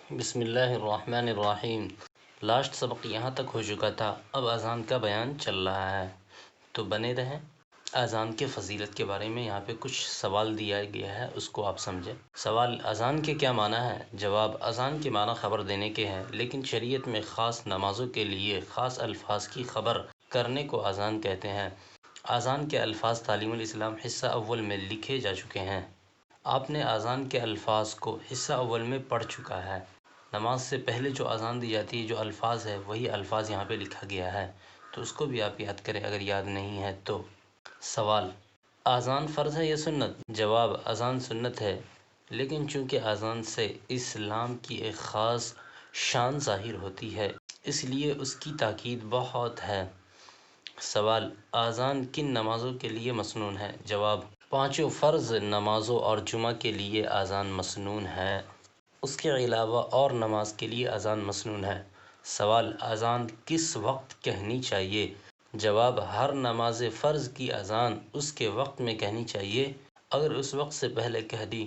بسم اللہ الرحمن الرحیم۔ لاسٹ سبق یہاں تک ہو چکا تھا، اب اذان کا بیان چل رہا ہے، تو بنے رہیں۔ اذان کے فضیلت کے بارے میں یہاں پہ کچھ سوال دیا گیا ہے، اس کو آپ سمجھیں۔ سوال: اذان کے کیا معنی ہے؟ جواب: اذان کے معنی خبر دینے کے ہیں، لیکن شریعت میں خاص نمازوں کے لیے خاص الفاظ کی خبر کرنے کو اذان کہتے ہیں۔ اذان کے الفاظ تعلیمالاسلام حصہ اول میں لکھے جا چکے ہیں۔ آپ نے اذان کے الفاظ کو حصہ اول میں پڑھ چکا ہے۔ نماز سے پہلے جو اذان دی جاتی ہے، جو الفاظ ہے، وہی الفاظ یہاں پہ لکھا گیا ہے، تو اس کو بھی آپ یاد کریں اگر یاد نہیں ہے تو۔ سوال: اذان فرض ہے یا سنت؟ جواب: اذان سنت ہے، لیکن چونکہ اذان سے اسلام کی ایک خاص شان ظاہر ہوتی ہے، اس لیے اس کی تاکید بہت ہے۔ سوال: اذان کن نمازوں کے لیے مسنون ہے؟ جواب: پانچوں فرض نمازوں اور جمعہ کے لیے اذان مسنون ہے، اس کے علاوہ اور نماز کے لیے اذان مسنون ہے۔ سوال: اذان کس وقت کہنی چاہیے؟ جواب: ہر نماز فرض کی اذان اس کے وقت میں کہنی چاہیے، اگر اس وقت سے پہلے کہہ دی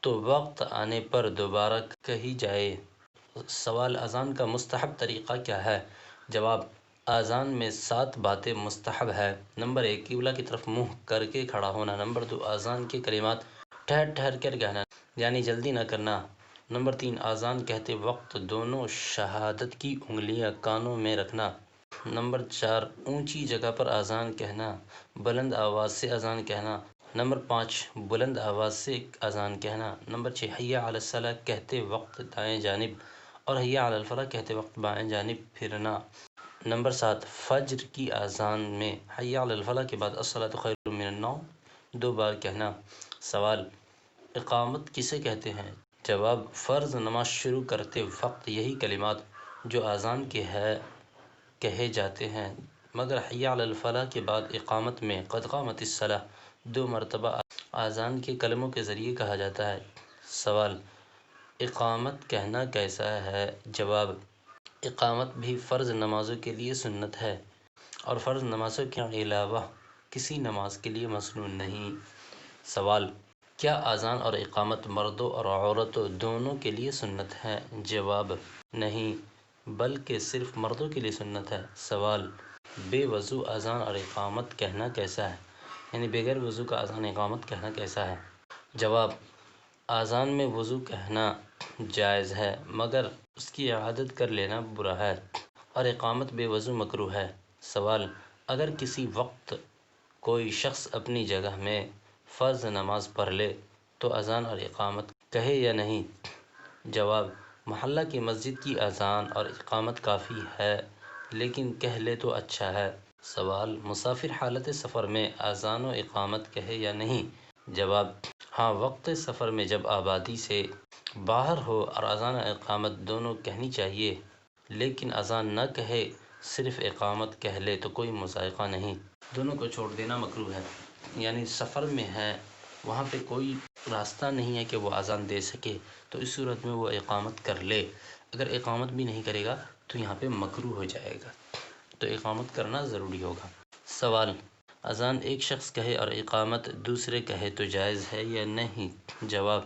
تو وقت آنے پر دوبارہ کہی جائے۔ سوال: اذان کا مستحب طریقہ کیا ہے؟ جواب: اذان میں 7 باتیں مستحب ہے۔ نمبر 1: قبلہ کی طرف منہ کر کے کھڑا ہونا۔ نمبر 2: اذان کے کلمات ٹھہر ٹھہر کر کہنا، یعنی جلدی نہ کرنا۔ نمبر 3: اذان کہتے وقت دونوں شہادت کی انگلیاں کانوں میں رکھنا۔ نمبر 4: اونچی جگہ پر اذان کہنا، بلند آواز سے اذان کہنا۔ نمبر 5: بلند آواز سے اذان کہنا۔ نمبر 6: حی علی الصلاۃ کہتے وقت دائیں جانب اور حی علی الفلاح کہتے وقت بائیں جانب پھرنا۔ نمبر 7: فجر کی اذان میں حی علی الفلاح کے بعد الصلاۃ خیر من النوم 2 بار کہنا۔ سوال: اقامت کسے کہتے ہیں؟ جواب: فرض نماز شروع کرتے وقت یہی کلمات جو اذان کے ہے کہے جاتے ہیں، مگر حی علی الفلاح کے بعد اقامت میں قد قامت الصلاۃ 2 مرتبہ اذان کے کلموں کے ذریعے کہا جاتا ہے۔ سوال: اقامت کہنا کیسا ہے؟ جواب: اقامت بھی فرض نمازوں کے لیے سنت ہے اور فرض نمازوں کے علاوہ کسی نماز کے لیے مسنون نہیں۔ سوال: کیا اذان اور اقامت مردوں اور عورتوں دونوں کے لیے سنت ہے؟ جواب: نہیں، بلکہ صرف مردوں کے لیے سنت ہے۔ سوال: بے وضو اذان اور اقامت کہنا کیسا ہے؟ یعنی بغیر وضو کا اذان اقامت کہنا کیسا ہے؟ جواب: اذان میں وضو کہنا جائز ہے، مگر اس کی اعادت کر لینا برا ہے، اور اقامت بے وضو مکروہ ہے۔ سوال: اگر کسی وقت کوئی شخص اپنی جگہ میں فرض نماز پڑھ لے تو اذان اور اقامت کہے یا نہیں؟ جواب: محلہ کی مسجد کی اذان اور اقامت کافی ہے، لیکن کہہ لے تو اچھا ہے۔ سوال: مسافر حالت سفر میں اذان و اقامت کہے یا نہیں؟ جواب: ہاں، وقت سفر میں جب آبادی سے باہر ہو اور اذان و اقامت دونوں کہنی چاہیے، لیکن اذان نہ کہے، صرف اقامت کہہ لے تو کوئی مضائقہ نہیں۔ دونوں کو چھوڑ دینا مکروہ ہے، یعنی سفر میں ہے، وہاں پہ کوئی راستہ نہیں ہے کہ وہ اذان دے سکے، تو اس صورت میں وہ اقامت کر لے۔ اگر اقامت بھی نہیں کرے گا تو یہاں پہ مکروہ ہو جائے گا، تو اقامت کرنا ضروری ہوگا۔ سوال: اذان ایک شخص کہے اور اقامت دوسرے کہے تو جائز ہے یا نہیں؟ جواب: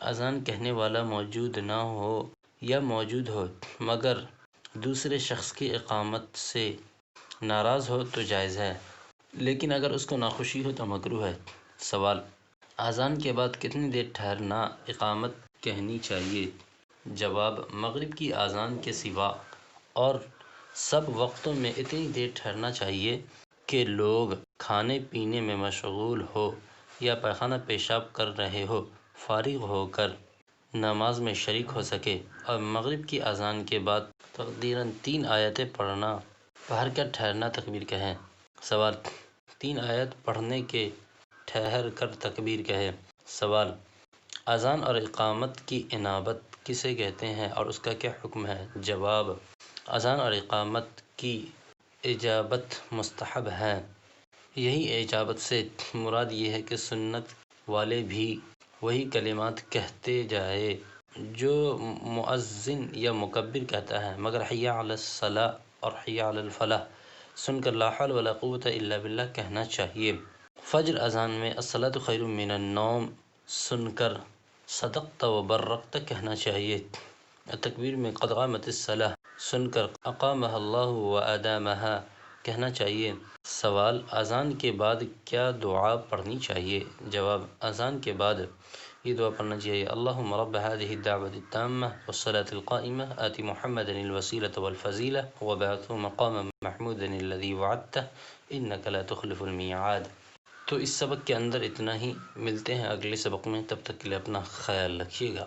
اذان کہنے والا موجود نہ ہو یا موجود ہو مگر دوسرے شخص کی اقامت سے ناراض ہو تو جائز ہے، لیکن اگر اس کو ناخوشی ہو تو مکروہ ہے۔ سوال: اذان کے بعد کتنی دیر ٹھہرنا اقامت کہنی چاہیے؟ جواب: مغرب کی اذان کے سوا اور سب وقتوں میں اتنی دیر ٹھہرنا چاہیے کہ لوگ کھانے پینے میں مشغول ہو یا پائخانہ پیشاب کر رہے ہو، فارغ ہو کر نماز میں شریک ہو سکے، اور مغرب کی اذان کے بعد تقریباً 3 آیتیں پڑھ کر ٹھہرنا تکبیر کہیں۔ سوال: 3 آیت پڑھنے کے ٹھہر کر تکبیر کہیں۔ سوال: اذان اور اقامت کی انابت کسے کہتے ہیں اور اس کا کیا حکم ہے؟ جواب: اذان اور اقامت کی اجابت مستحب ہے۔ یہی اجابت سے مراد یہ ہے کہ سنت والے بھی وہی کلمات کہتے جائے جو مؤذن یا مکبر کہتا ہے، مگر حی علی الصلاۃ اور حی علی الفلاح سن کر لا حول ولا قوۃ الا باللہ کہنا چاہیے۔ فجر اذان میں الصلاۃ خیر من النوم سن کر صدقت و برکت کہنا چاہیے۔ تکبیر میں قد قامت الصلاۃ سن کر اقامہ اللہ و ادامہا کہنا چاہیے۔ سوال: اذان کے بعد کیا دعا پڑھنی چاہیے؟ جواب: اذان کے بعد یہ دعا پڑھنا چاہیے: اللہم رب هذه الدعوة التامة والصلاة القائمة آت محمدا الوسیلة والفضیلة وابعثه مقاما محمودا الذی وعدته انک لا تخلف المیعاد۔ تو اس سبق کے اندر اتنا ہی، ملتے ہیں اگلے سبق میں، تب تک کے لیے اپنا خیال رکھیے گا۔